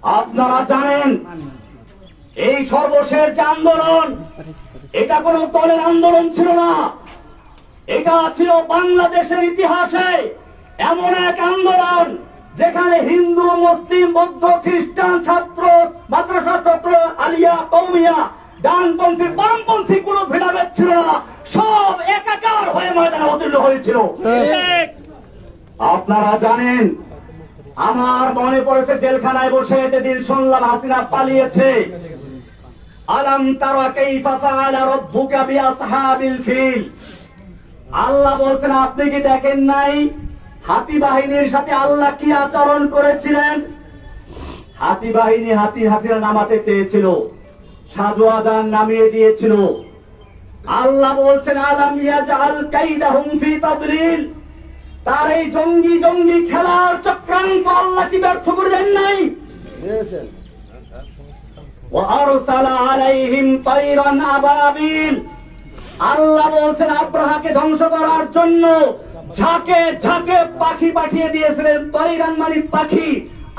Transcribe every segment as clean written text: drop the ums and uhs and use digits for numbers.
আপনারা জানেন এই সর্বশেষ যে আন্দোলন, এটা কোন দলের আন্দোলন ছিল না, এটা ছিল বাংলাদেশের ইতিহাসে এমন এক আন্দোলন যেখানে হিন্দু, মুসলিম, বৌদ্ধ, খ্রিস্টান, ছাত্র, মাদ্রাসা ছাত্র, আলিয়া, কওমিয়া, ডানপন্থী, বামপন্থী কোনো ভেদাভেদ ছিল না, সব একাকার হয়ে ময়দানে অবতীর্ণ হয়েছিল। আপনারা জানেন, আমার মনে পড়েছে জেলখানায় বসে যেদিন শুনলাম হাসিনা পালিয়েছে। আলাম তারা কাইফা ফাআলা রাব্বুকা বিআসহাবিল ফিল, আল্লাহ বলছেন আপনি কি দেখেন নাই হাতি বাহিনীর সাথে আল্লাহ কি আচরণ করেছিলেন? হাতি বাহিনী হাসিনা নামাতে চেয়েছিল, সাজু আজান নামিয়ে দিয়েছিল। আল্লাহ বলছেন আলাম ইয়াজআল কাইদাহুম ফি তাদলিল, তার এই জঙ্গি জঙ্গি খেলার চক্রান্ত আল্লাহ কি ব্যর্থ করে দেন নাই? ওয়া আরসালা আলাইহিম তায়রান আবাবিল, আল্লাহ বলছেন আব্রাহাকে ধ্বংস করার জন্য ঝাঁকে ঝাঁকে পাখি পাঠিয়ে দিয়েছিলেন। তায়রান মানে পাখি,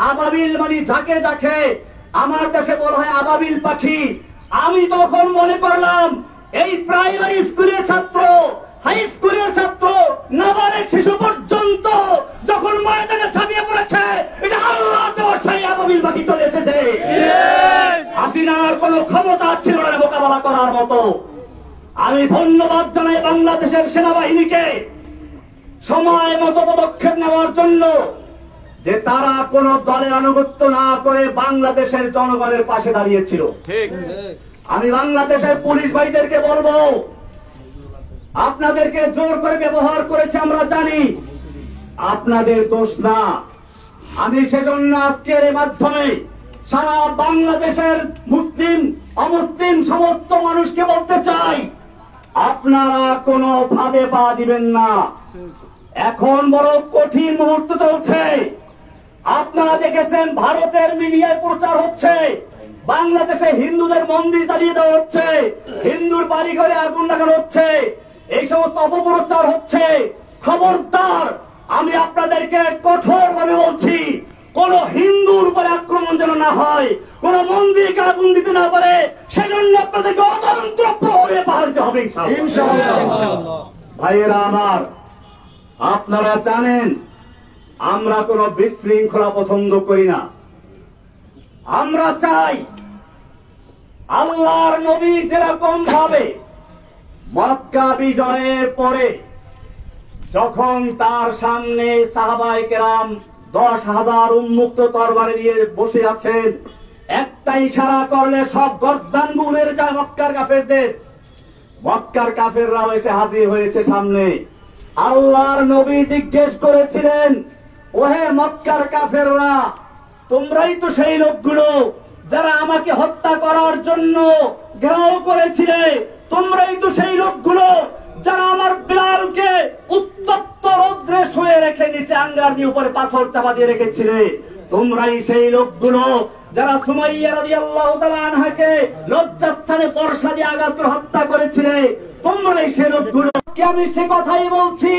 আবাবিল মানে ঝাঁকে ঝাঁকে, আমার দেশে বলা হয় আবাবিল পাখি। আমি তখন মনে করলাম এই প্রাইমারি স্কুলের ছাত্র, হাই স্কুলের ছাত্র, নাবালক শিশু পর্যন্ত যখন ময়দানে ঝাঁপিয়ে পড়েছে, এটা আল্লাহ দেওয়া সেই আবাবিল পাখি চলে এসেছে। হাসিনার কোনো ক্ষমতা ছিল না মোকাবেলা করার মতো। আমি ধন্যবাদ জানাই বাংলাদেশের সেনাবাহিনীকে সময় মতো পদক্ষেপ নেওয়ার জন্য, যে তারা কোন দলের আনুগত্য না করে বাংলাদেশের জনগণের পাশে দাঁড়িয়েছিল। আমি বাংলাদেশের পুলিশ ভাইদেরকে বলবো, আপনাদেরকে জোর করে ব্যবহার করেছে আমরা জানি, আপনাদের দোষ না। আমি সেজন্য আজকের এই মাধ্যমে সারা বাংলাদেশের মুসলিম অমুসলিম সমস্ত মানুষকে বলতে চাই, আপনারা কোনো ফাঁদে পা দিবেন না। এখন বড় কঠিন মুহূর্ত চলছে। আপনারা দেখেছেন ভারতের মিডিয়ায় প্রচার হচ্ছে বাংলাদেশে হিন্দুদের মন্দির জ্বালিয়ে দেওয়া হচ্ছে, হিন্দুর বাড়ি ঘরে আগুন লাগানো হচ্ছে, এই সমস্ত অপপ্রচার হচ্ছে। খবরদার, আমি আপনাদেরকে কঠোরভাবে বলছি, কোন হিন্দুর উপরে আক্রমণ যেন না হয়, কোন মন্দিরকে আগুন দিতে না পারে, সেজন্য আপনাদেরকে অতন্ত্র প্রহরে পাহাড় দিতে হবে ইনশাআল্লাহ। ভাইয়েরা আমার, আপনারা জানেন আমরা কোন বিশৃঙ্খলা পছন্দ করি না। আমরা চাই আল্লাহর নবী যেরকম ভাবে মক্কা বিজয়ের পরে যখন তার সামনে সাহাবায়ে কেরাম 10,000 উন্মুক্ত তরবারি নিয়ে বসে আছেন, একটা ইশারা করলে সব গর্দান গুলের যায় মক্কার কাফেরদের। মক্কার কাফেররাও এসে হাজির হয়েছে সামনে। আল্লাহর নবী জিজ্ঞেস করেছিলেন, ওহে মক্কার কাফেররা, তোমরাই তো সেই লোকগুলো যারা আমাকে হত্যা করার জন্য ঘেরাও করেছিলে, তোমরাই তো সেই লোকগুলো যারা আমার বিলালকে উত্তপ্ত রৌদ্রে শুয়ে রেখে নিচে আঙ্গার দিয়ে উপরে পাথর চাপা দিয়ে রেখেছিলে, তোমরাই সেই লোকগুলো যারা সুমাইয়া রাদিয়াল্লাহু তাআলা আনহাকে লজ্জাস্থানে বর্ষা দিয়ে আঘাত করে হত্যা করেছিলে, তোমরাই সেই লোকগুলো। আমি সে কথাই বলছি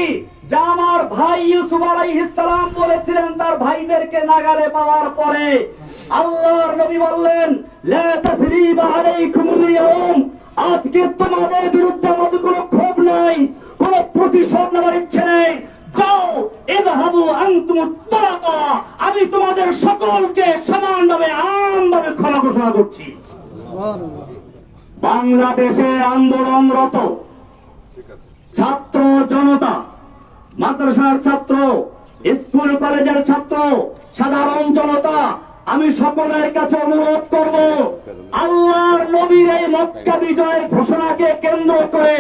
যা আমার ভাই ইউসুফ আলাইহিস সালাম বলেছিলেন তার ভাইদেরকে নাগালে পাওয়ার পরে। আল্লাহর নবী বললেন, লা তাসরিবা আলাইকুমুল ইয়াউম, আজকে তোমাদের বিরুদ্ধে আমাদের কোনো ক্ষোভ নাই, কোনো প্রতিশোধ নেওয়ার ইচ্ছে নেই। যাও, ইযহাবু আনতুম তালাকা, আমি তোমাদের সকলকে সমানভাবে আমভাবে ক্ষমা ঘোষণা করছি। বাংলাদেশে আন্দোলনরত ছাত্র জনতা, মাদ্রাসার ছাত্র, স্কুল কলেজের ছাত্র, সাধারণ জনতা, আমি সকলের কাছে অনুরোধ করব, আল্লাহর নবীর এই মক্কা বিজয়ের ঘোষণাকে কেন্দ্র করে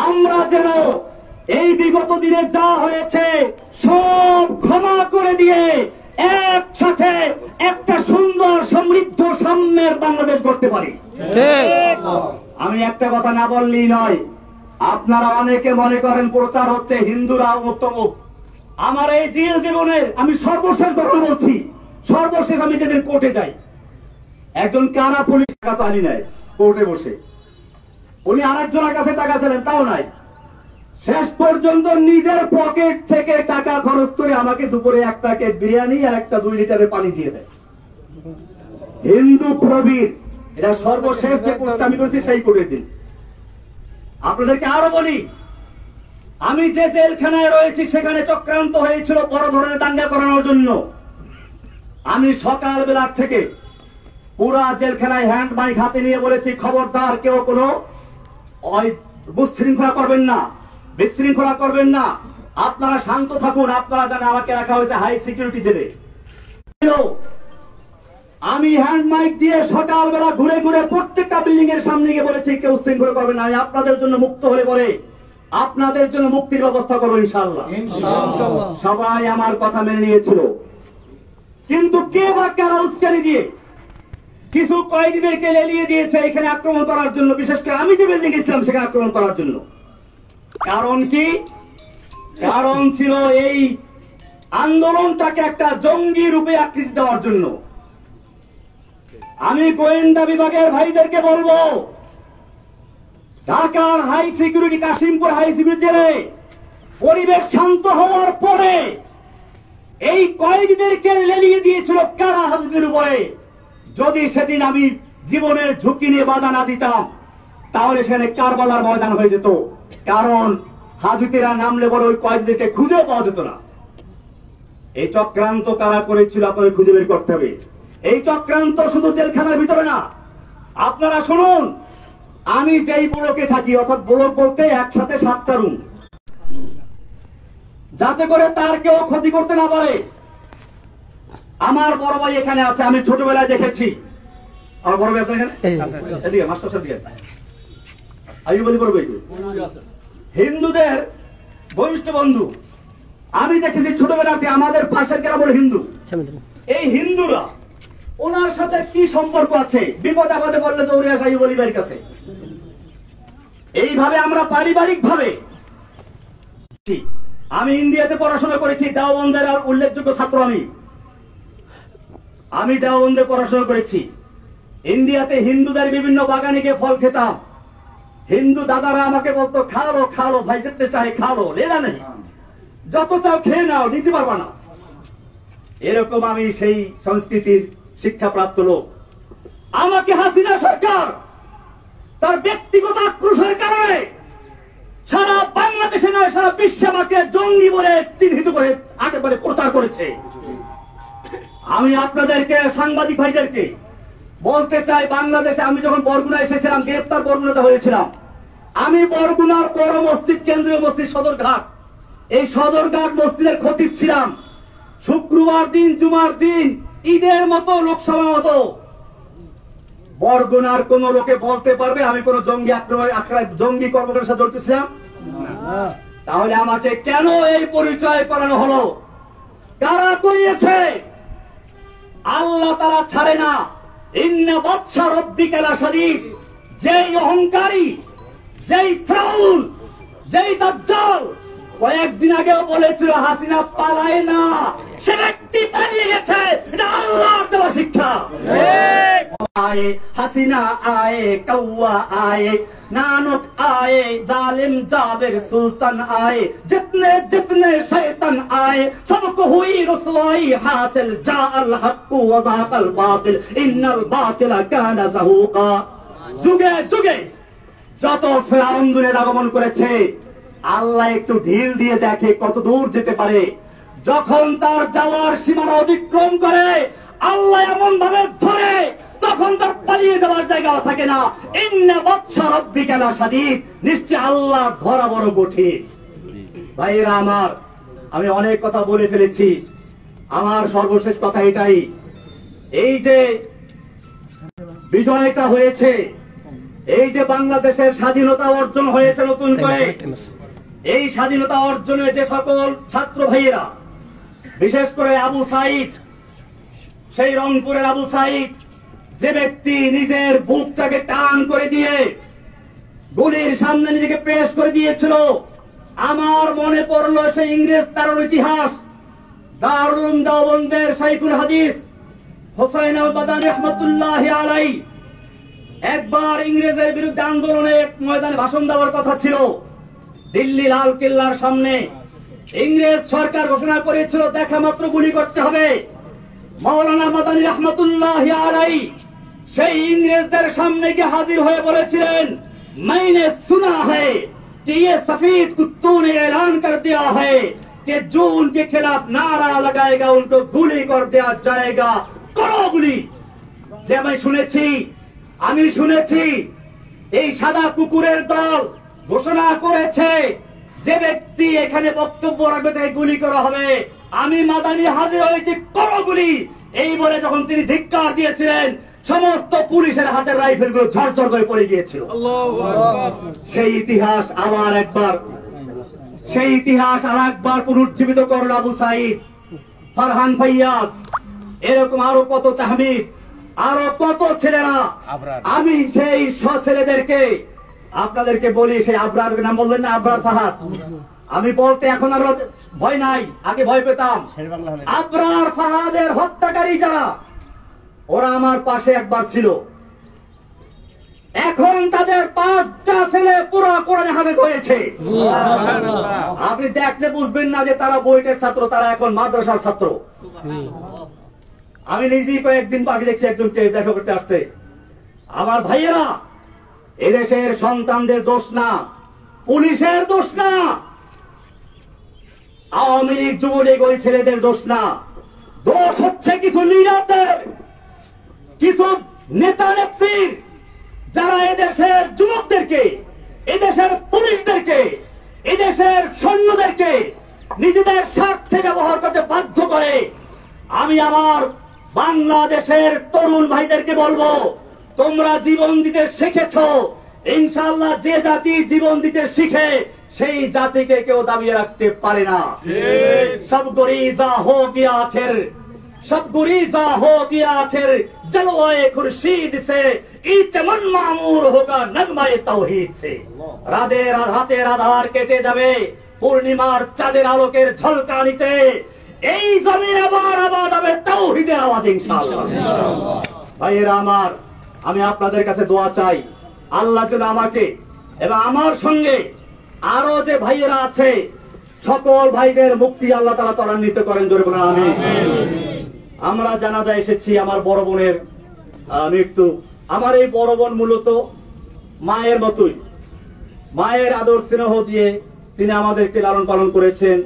আমরা যেন এই বিগত দিনে যা হয়েছে সব ক্ষমা করে দিয়ে একসাথে একটা সুন্দর সমৃদ্ধ সাম্যের বাংলাদেশ গড়তে পারি। আমি একটা কথা না বললেই নয়, আপনারা অনেকে মনে করেন প্রচার হচ্ছে হিন্দুরা উত্তম। আমার এই জেল জীবনের আমি সর্বশেষ কথা বলছি, সর্বশেষ আমি যেদিন কোর্টে যাই, একজন কারা পুলিশ টাকা তো আনি নাই, কোর্টে বসে উনি আরেকজনের কাছে টাকা চাইলেন, তাও নাই। শেষ পর্যন্ত নিজের পকেট থেকে টাকা খরচ করে আমাকে দুপুরে 1 প্যাকেট বিরিয়ানি আর একটা 2 লিটারের পানি দিয়ে দেয়। হিন্দু প্রবীর, এটা সর্বশেষ যে কোর্টটা আমি করেছি সেই কোর্টের দিন। আপনাদেরকে আরো বলি, আমি যে জেলখানায় রয়েছি সেখানে চক্রান্ত হয়েছিল বড় ধরনের দাঙ্গা করানোর জন্য। আমি সকালবেলা থেকে পুরা জেলখানায় হ্যান্ড মাইক হাতে নিয়ে বলেছি, খবরদার কেউ কোনো বিশৃঙ্খলা করবেন না, বিশৃঙ্খলা করবেন না, আপনারা শান্ত থাকুন। আপনারা জানেন আমাকে রাখা হয়েছে হাই সিকিউরিটি জেলে। আমি হ্যান্ড মাইক দিয়ে সকালবেলা ঘুরে ঘুরে প্রত্যেকটা বিল্ডিং এর সামনে গিয়ে বলেছি কেউ শৃঙ্খলা করবেন না, আমি আপনাদের জন্য মুক্ত হলে পরে আপনাদের জন্য মুক্তির ব্যবস্থা করবো ইনশাআল্লাহ। সবাই আমার কথা মেনে নিয়েছিল, কিন্তু কে বা কারা উস্কানি দিয়ে কিছু কয়েদিদেরকে লেলিয়ে দিয়েছে এখানে আক্রমণ করার জন্য, বিশেষ করে আমি যে বিল্ডিং গেছিলাম সেখানে আক্রমণ করার জন্য। কারণ কি? কারণ ছিল এই আন্দোলনটাকে একটা জঙ্গি রূপে আকৃতি দেওয়ার জন্য। আমি গোয়েন্দা বিভাগের ভাইদেরকে বলবো, ঢাকার high security, Kashimpur high security জেলে পরিবেশ শান্ত হওয়ার পরে এই কয়েদিদেরকে লেলিয়ে দিয়েছিল কারা হাজতের উপরে। যদি সেদিন আমি জীবনের ঝুঁকি নিয়ে বাধা না দিতাম তাহলে সেখানে কারবালার ময়দান হয়ে যেত। কারণ হাজতেরা নামলে বলে ওই কয়েদিদেরকে খুঁজেও পাওয়া যেত না। এই চক্রান্ত কারা করেছিল আপনাদের খুঁজে বের করতে হবে। এই চক্রান্ত শুধু জেলখানার ভিতরে না, আপনারা শুনুন, আমি যেই ব্লকে থাকি, অর্থাৎ ব্লক বলতে একসাথে 7টা রুম, যাতে করে তার কেউ ক্ষতি করতে না পারে। আমার বড় ভাই এখানে আছে, আমি ছোটবেলায় দেখেছি। আমার বড় ভাই আছে এখানে, এদিকে মাস্টার সাহেব দিকে আমি বলি বড় ভাই হিন্দুদের বরিষ্ঠ বন্ধু। আমি দেখেছি ছোটবেলাতে আমাদের পাশের গ্রামের হিন্দু, এই হিন্দুরা ওনার সাথে কি সম্পর্ক আছে, বিপদ আপদে পড়লে দৌড়ে আসা এই বলিবার কাছে। এইভাবে আমরা পারিবারিক ভাবে, আমি ইন্ডিয়াতে পড়াশোনা করেছি, দেওবন্দের উল্লেখযোগ্য ছাত্র আমি দেওবন্দে পড়াশোনা করেছি। ইন্ডিয়াতে হিন্দুদের বিভিন্ন বাগানে গিয়ে ফল খেতাম। হিন্দু দাদারা আমাকে বলতো, খালো খালো ভাই, যেতে চাই খালো, লেলা নেই, যত চাও খেয়ে নাও, নিতে পারবা না। এরকম আমি সেই সংস্কৃতির শিক্ষাপ্রাপ্ত লোক। আমাকে হাসিনা সরকার তার ব্যক্তিগত আক্রোশের কারণে সারা বাংলাদেশে নয় সারা বিশ্বে আমাকে জঙ্গি বলে চিহ্নিত করে একেবারে প্রচার করেছে। আমি আপনাদেরকে, সাংবাদিক ভাইদেরকে বলতে চাই, বাংলাদেশে আমি যখন বরগুনা এসেছিলাম, গ্রেপ্তার বরগুনাতে হয়েছিলাম, আমি বরগুনার বড় মসজিদ, কেন্দ্রীয় মসজিদ সদরঘাট, এই সদরঘাট মসজিদের খতিব ছিলাম। শুক্রবার দিন, জুমার দিন, ঈদের মতো, লোকসভার মতো বরগুনার কোন লোকে বলতে পারবে আমি কোন জঙ্গি জঙ্গি কর্মকাণ্ডের সাথে জড়িত ছিলাম? তাহলে আমাকে কেন এই পরিচয় করানো হলো? কারা করিয়েছে? আল্লাহ তারা ছাড়ে না। ইন্না বাদশা রাব্বিকা লাশাদীদ। যেই অহংকারী, যেই ফিরাউন, যেই দাজ্জাল কয়েকদিন আগেও বলেছিল হাসিনা পালায় না, সে ব্যক্তি পালিয়ে গেছে। এটা আল্লাহর দেওয়া শিক্ষা। आए हसीना आए कौवा आए नानक आए जालिम जाबिर सुल्तान आए जितने जितने शैतान आए सबको हुई रुसवाई हासिल जाअल हक्कु व ज़ाक़ल बातिल इन्नल बातिला काना ज़हूक़ा। যুগে যুগে যত ফেরাউন দুনিয়ার আগমন করেছে, আল্লাহ একটু ঢিল দিয়ে দেখে কত দূর যেতে পারে। যখন তার যাওয়ার সীমানা অতিক্রম করে আল্লাহ এমন ভাবে ধরে, তখন তার পালিয়ে যাওয়ার জায়গা থাকে না। ইন্না বাদশা রাব্বিকা লাশাদীদ। নিশ্চয় আল্লাহ ধরা বড় কঠিন। ভাইরা আমার, আমি অনেক কথা বলে ফেলেছি, আমার সর্বশেষ কথা এটাই, এই যে বিজয়টা হয়েছে, এই যে বাংলাদেশের স্বাধীনতা অর্জন হয়েছে নতুন করে, এই স্বাধীনতা অর্জনে যে সকল ছাত্র ভাইয়েরা, বিশেষ করে আবু সাইদ, সেই রংপুরের আবু সাইদ, যে ব্যক্তি নিজের বুকটাকে টান করে দিয়ে গুলির সামনে নিজেকে পেশ করে দিয়েছিল, আমার মনে পড়লো সেই ইংরেজ তার ইতিহাস। দারুল দেওবন্দের শাইখুল হাদিস হোসাইন আল-বাদানী রাহমাতুল্লাহি আলাইহি একবার ইংরেজের বিরুদ্ধে আন্দোলনে এক ময়দানে ভাষণ দেওয়ার কথা ছিল। দিল্লি লাল কেল্লার সামনে ইংরেজ সরকার ঘোষণা করেছিল দেখা মাত্র গুলি করতে হবে। মাওলানা মাদানী রহমতুল্লাহি আলাইহি সেই ইংরেজদের সামনে গিয়ে হাজির হয়ে বলেছিলেন, मैंने सुना है कि ये सफेद कुत्तों ने ऐलान कर दिया है कि जो उनके खिलाफ नारा लगाएगा उनको गुली कर दिया जाएगा, करो गुली। যে আমি শুনেছি এই সাদা কুকুরের দল ঘোষণা করেছে যে ব্যক্তি এখানে বক্তব্য রাখবে তাকে গুলি করা হবে। আমি মাদানী হাজির হয়েছি, করো গুলি। এই বলে যখন তিনি ধিক্কার দিয়েছিলেন, সমস্ত পুলিশের হাতের রাইফেল গুলো ঝরঝর করে পড়ে গিয়েছিল। সেই ইতিহাস আর একবার পুনর্জীবিত করল আবু সাইদ, ফারহান ফাইয়াজ, এরকম আরো কত তাহমিদ, আরো কত ছেলেরা। আমি সেই ছেলেদেরকে আপনাদেরকে বলি, সেই আবরার নাম বললেন না, আবরার ফাহাদ। আমি বলতে এখন আর ভয় নাই, আগে ভয় পেতাম। আবরার ফাহাদের হত্যাকারী যারা, ওরা আমার পাশে একবার ছিল। এখন তাদের 5টা ছেলে পুরো কোরআনে হাফেজ হয়েছে। আপনি দেখলে বুঝবেন না যে তারা বইটের ছাত্র, তারা এখন মাদ্রাসার ছাত্র। আমি নিজেই কয়েকদিন বাকি দেখছি একজনকে দেখা করতে আসছে। আমার ভাইয়েরা, এদেশের সন্তানদের দোষ না, পুলিশের দোষ না, আওয়ামী লীগ যুবলীগ ওই ছেলেদের দোষ না। দোষ হচ্ছে কিছু লিডারদের, কিছু নেতা নেত্রীর, যারা এদেশের যুবকদেরকে, এদেশের পুলিশদেরকে, এদেশের সৈন্যদেরকে নিজেদের স্বার্থে ব্যবহার করতে বাধ্য করে। আমি আমার বাংলাদেশের তরুণ ভাইদেরকে বলবো, তোমরা জীবন দিতে শিখেছ, ইনশাআল্লাহ যে জাতি জীবন দিতে শিখে সেই জাতিকে কেউ দাবিয়ে রাখতে পারে না। সব গরিজা হো গিয়া আখির, सब गुरीजा हो गया आखिर जलवाए खुर्शीद से, ई चमन मामूर होगा नगमाए तौहीद से। রাতের আধার কেটে যাবে পূর্ণিমার চাঁদের আলোকের ঝলকানিতে, এই জমিন আবার আবাদ হবে তাওহীদের আওয়াজে ইনশাআল্লাহ। ভাইয়েরা আমার, আমি আপনাদের কাছে দোয়া চাই, আল্লাহ যেন আমাকে এবং আমার সঙ্গে আরো যে ভাইয়েরা আছে সকল ভাইদের মুক্তি আল্লাহ তাআলা ত্বরান্বিত করেন। জোরে বলেন আমিন। আমরা জানাজা এসেছি আমার বড় বোনের মৃত্যু। আমার এই বড় বোন মূলত মায়ের মতোই, মায়ের আদর স্নেহ দিয়ে তিনি আমাদেরকে লালন পালন করেছেন।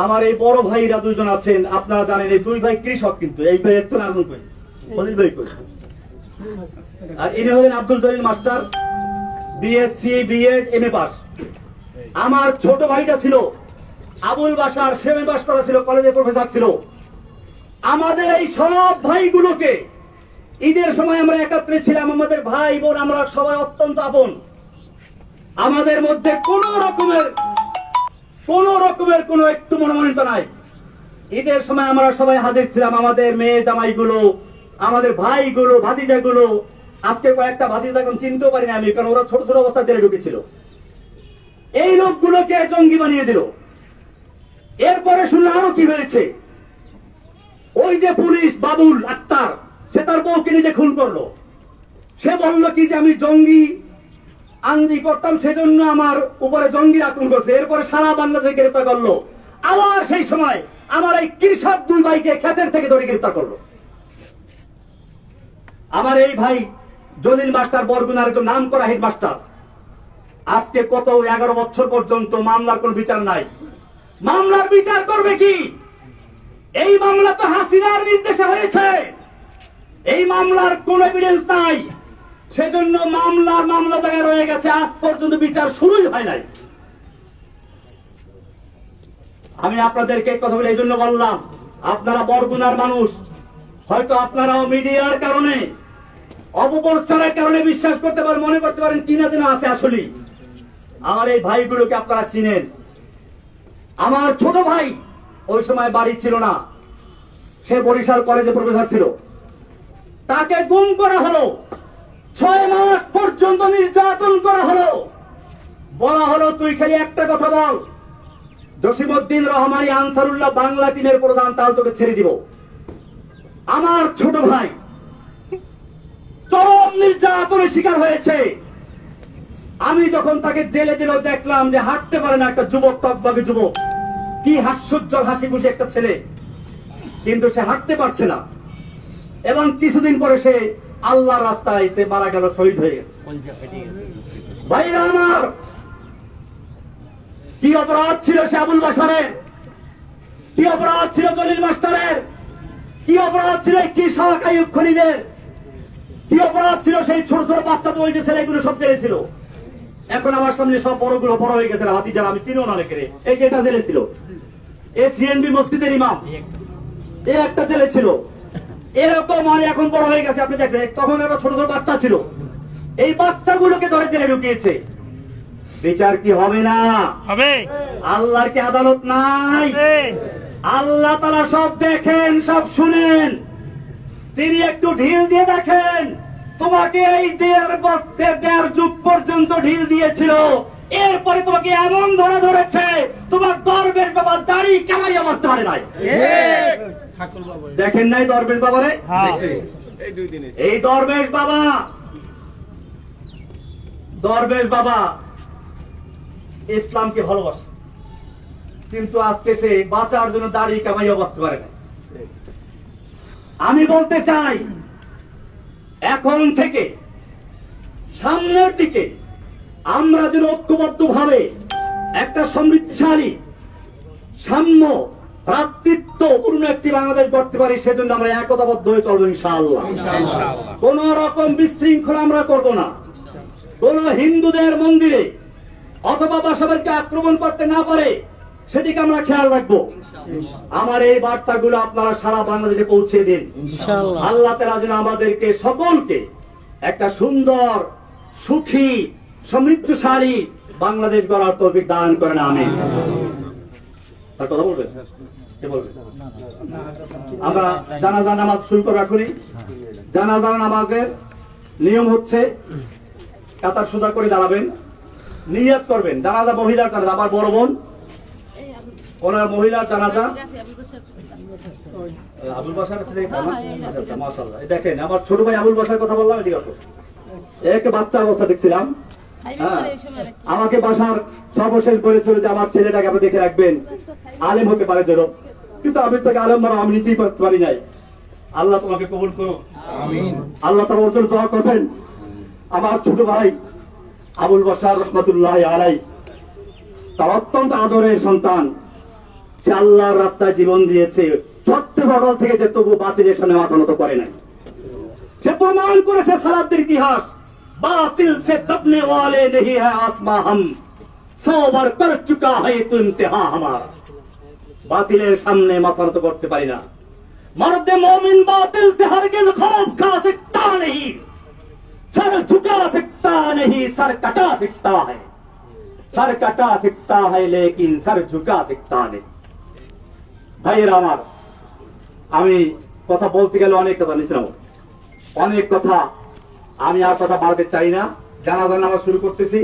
আমার এই বড় ভাইরা দুইজন আছেন, আপনারা জানেন এই দুই ভাই কৃষক, কিন্তু এই ভাই একজন আগুন ভাই, খলিল ভাই কই, আর ইনি হলেন Abdul Jalil master, BSc BEd MA pass. আমার ছোট ভাইটা ছিল আবুল বাশার, সেমে পাস করা ছিল, কলেজের প্রফেসর ছিল। আমাদের এই সব ভাইগুলোকে ঈদের সময় আমরা একত্রে ছিলাম, আমাদের ভাই বোন, আমরা সবাই অত্যন্ত আপন। আমাদের মধ্যে কোন রকমের কোন একটু মনোমালিন্য নাই। ঈদের সময় আমরা সবাই হাজির ছিলাম, আমাদের মেয়ে জামাইগুলো, আমাদের ভাইগুলো, ভাতিজাগুলো। আজকে কয়েকটা ভাতিজা এখন চিনতেও পারি না আমি, কারণ ওরা ছোট ছোট অবস্থা জেলে ঢুকেছিল। এই লোকগুলোকে জঙ্গি বানিয়ে দিল। এরপরে শুনলে আরো কি হয়েছে, ওই যে পুলিশ বাবুল আক্তার, সে তার বউকে নিজে খুন করলো। সে বলল কি যে আমি জঙ্গি আন্দি করতাম, সেজন্য আমার উপরে জঙ্গির আক্রমণ করছে। এরপরে সারা বাংলাদেশে গ্রেফতার করলো। আবার সেই সময় আমার এই কৃষক দুই ভাইকে ক্ষেতের থেকে ধরে গ্রেফতার করলো। আমার এই ভাই জলিল মাস্টার বরগুনার একজন নাম করা হেডমাস্টার, আজকে কত 11 বছর পর্যন্ত মামলার কোন বিচার নাই। মামলার বিচার করবে কি? এই মামলা তো হাসিনার নির্দেশে হয়েছে, এই মামলার কোন এভিডেন্স নাই, সেজন্য মামলা জায়গায় রয়ে গেছে, আজ পর্যন্ত বিচার শুরুই হয় নাই। আমি আপনাদেরকে কথা বলে এই জন্য বললাম, আপনারা বরগুনার মানুষ, হয়তো আপনারাও মিডিয়ার কারণে, অপপ্রচারের কারণে বিশ্বাস করতে পারেন, মনে করতে পারেন কিনা যেন আছে। আসলে আমার এই ভাইগুলোকে আপনারা চিনেন। আমার ছোট ভাই ওই সময় বাড়ি ছিল না, সে বরিশাল কলেজে প্রফেসর ছিল। তাকে গুম করা হলো, 6 মাস পর্যন্ত নির্যাতন করা হলো। বলা হলো তুই খালি একটা কথা বল, জসিমউদ্দিন রহমানী আনসারুল্লাহ বাংলা টিমের প্রধান, তাহলে তোকে ছেড়ে দিব। আমার ছোট ভাই চরম নির্যাতনের শিকার হয়েছে। আমি যখন তাকে জেলে দিল, দেখলাম যে হাঁটতে পারে না একটা যুবক, টকবগে যুবক, কি হাস্যোজ্জ্বল হাসি খুশি একটা ছেলে। কিন্তু সে হাঁটতে পারছে না, এবং কিছুদিন পরে সে আল্লাহর রাস্তায় মারা গেল, শহীদ হয়ে গেছে। ভাইরা আমার, কি অপরাধ ছিল সে আবুল বাশারের, কি অপরাধ ছিল জলিল মাস্টারের, কি অপরাধ ছিল কি শাহ আইয়ুব খলিলের, কি অপরাধ ছিল সেই ছোট ছোট বাচ্চা, তো ওই যে ছেলেগুলো সব জেলে ছিল। এখন আমার সামনে সব বড়গুলো বড় হয়ে গেছে, হাতি যারা আমি চিনিও না অনেকের। এই যে এটা জেলে ছিল, এ সিএনবি মসজিদের ইমাম, এ একটা জেলে ছিল। এরকম মানে এখন বড় হয়ে গেছে, আপনি দেখছেন। তখন এরা ছোট ছোট বাচ্চা ছিল, এই বাচ্চাগুলোকে ধরে জেলে ঢুকিয়েছে। বিচার কি হবে না? হবে। আল্লাহর কি আদালত নাই? আল্লাহ তাআলা সব দেখেন, সব শুনেন। তিনি একটু ঢিল দিয়ে দেখেন, তোমাকে এই দেড় যুগ পর্যন্ত ঢিল দিয়েছিল, এরপরে তোমাকে এমন ধরে ধরেছে তোমার দরবেশ বাবা দাড়ি কামাইয়া মারতে পারে নাই। দেখেন নাই দরবেশ বাবারে? এই দরবেশ বাবা ইসলামকে ভালোবাসে, কিন্তু আজকে সে বাঁচার জন্য দাড়ি কামাইয়া বাঁচতে পারে না। আমি বলতে চাই, এখন থেকে সামনের দিকে আমরা যেন ঐক্যবদ্ধ ভাবে একটা সমৃদ্ধশালী, সাম্য, ভ্রাতৃত্বপূর্ণ একটি বাংলাদেশ গড়তে পারি, সেজন্য আমরা একতাবদ্ধ হয়ে চলবো ইনশাআল্লাহ। কোন রকম বিশৃঙ্খলা আমরা করব না। কোন হিন্দুদের মন্দিরে অথবা বাসাবাড়িকে আক্রমণ করতে না পারে সেদিকে আমরা খেয়াল রাখবো। আমার এই বার্তাগুলো আপনারা সারা বাংলাদেশে পৌঁছে দিন। আল্লাহ তাআলা যেন আমাদেরকে সকলকে একটা সুন্দর, সুখী, সমৃদ্ধশালী বাংলাদেশ গড়ার তৌফিক দান করেন, আমিন। আর কথা বলবেন? কে বলবেন? আমরা জানাজা নামাজ শুরু করে রাখুনি। জানাজা নামাজের নিয়ম হচ্ছে কাতার সোজা করে দাঁড়াবেন, নিয়ত করবেন। জানাজা মহিলার জানাজা, আমার বড় বোন, ওনার মহিলার জানাজা। আবুল বাশার মাশাআল্লাহ। দেখেন আমার ছোট ভাই আবুল বাশার কথা বললাম, এদিকে আসো। এক বাচ্চা অবস্থা দেখছিলাম, আমাকে বাসার সর্বশেষ বলেছিল যে আমার ছেলেটাকে আপনি দেখে রাখবেন, আলেম হতে পারে যেন, কিন্তু আমি তাকে আলেম বানাবো আমি নিতেই পারি নাই। আল্লাহ তোমাকে কবুল করুক, আমিন। আল্লাহ তাআলা ওর জন্য দোয়া করবেন। আমার ছোট ভাই আবুল বাশার রহমাতুল্লাহি আলাইহি, তার অত্যন্ত আদরের সন্তান, সে আল্লাহর রাস্তায় জীবন দিয়েছে, সত্য বদল থেকে যে তবু বাতিলের সামনে মাথা নত করে নাই। সে প্রমাণ করেছে সালাতের ইতিহাস, বাতিল সে দবনে ওয়ালে নেহি হ্যায় আসমা হাম, সো বার কর চুকা হ্যায় তো ইমতিহা হামারা। বাতিলের সামনে মাথা নত করতে পারি না। মর্দে মোমিন বাতিল সে হরগিজ খৌফ খা सकता नहीं, सर झुका सकता नहीं, सर कटा सकता है, सर कटा सकता है लेकिन सर झुका सकता नहीं। ভাইয়েরা আমার, আমি কথা বলতে গেলে অনেক কথা নিছিলাম, অনেক কথা, আমি আর কথা বাড়াতে চাই না। জানাজা নামাজ শুরু করতেছি।